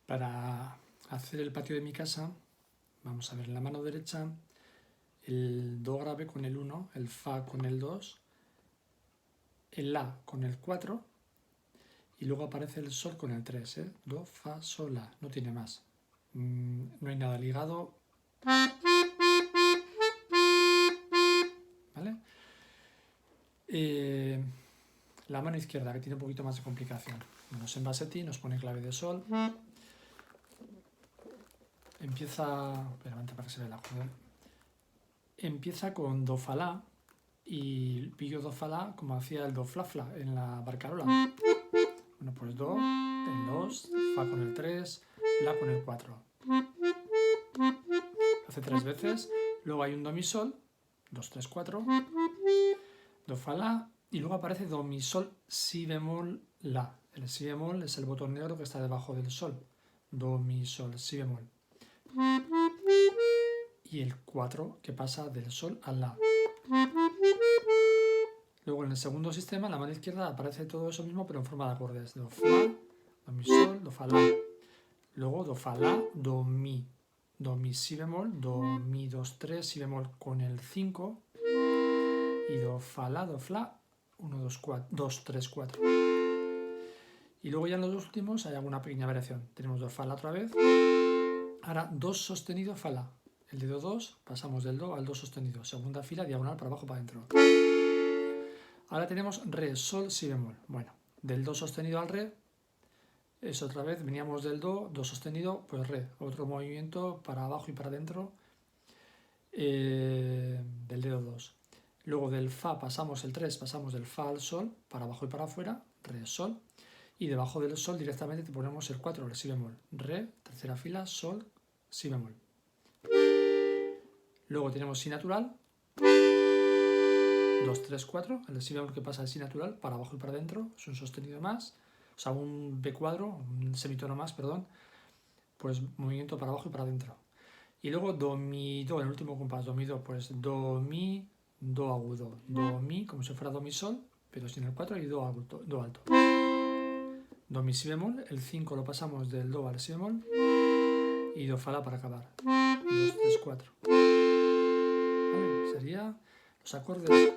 Para hacer el patio de mi casa, vamos a ver en la mano derecha el do grave con el 1, el fa con el 2, el la con el 4 y luego aparece el sol con el 3, ¿eh? Do, fa, sol, la, no tiene más. No hay nada ligado. ¿Vale? La mano izquierda, que tiene un poquito más de complicación. Menos en Bassetti nos pone clave de sol. Empieza... Espera, para que se vea la jugada. Empieza con do, fa, la y pillo do, fa, la como hacía el do, fla, fla en la barcarola. Bueno, pues do, el 2, fa con el 3, la con el 4. Lo hace 3 veces. Luego hay un do, mi, sol, 2, 3, 4. Do, fa, la. Y luego aparece do, mi, sol, si bemol, la. El si bemol es el botón negro que está debajo del sol. Do, mi, sol, si bemol. Y el 4 que pasa del sol al la. Luego en el segundo sistema, en la mano izquierda, aparece todo eso mismo, pero en forma de acordes. Do, fa, do, mi, sol, do, fa, la. Luego do, fa, la, do, mi. Do, mi, si bemol, do, mi, 2, 3, si bemol con el 5. Y do, fa, la, do, fla, 1, 2, 4, 2, 3, 4. Y luego ya en los dos últimos hay alguna pequeña variación. Tenemos do, fa, la otra vez. Ahora do sostenido, fa, la. El dedo 2, pasamos del do al do sostenido. Segunda fila, diagonal, para abajo, para adentro. Ahora tenemos re, sol, si bemol. Bueno, del do sostenido al re, es otra vez, veníamos del do, do sostenido, pues re. Otro movimiento para abajo y para adentro del dedo 2. Luego del fa pasamos el 3, pasamos del fa al sol, para abajo y para afuera, re, sol. Y debajo del sol directamente te ponemos el 4, el si bemol. Re, tercera fila, sol, si bemol. Luego tenemos si natural, 2, 3, 4, el si bemol que pasa al si natural, para abajo y para adentro, es un sostenido más, o sea, un B cuadro, un semitono más, perdón, pues movimiento para abajo y para adentro. Y luego do, mi, do, el último compás, do, mi, do, pues do, mi, do agudo, do, mi, como si fuera do, mi, sol, pero sin el 4 y do alto. Do, mi, si bemol, el 5 lo pasamos del do al si bemol y do, fa, la para acabar. 2, 3, 4. ¿Vale? Sería los acordes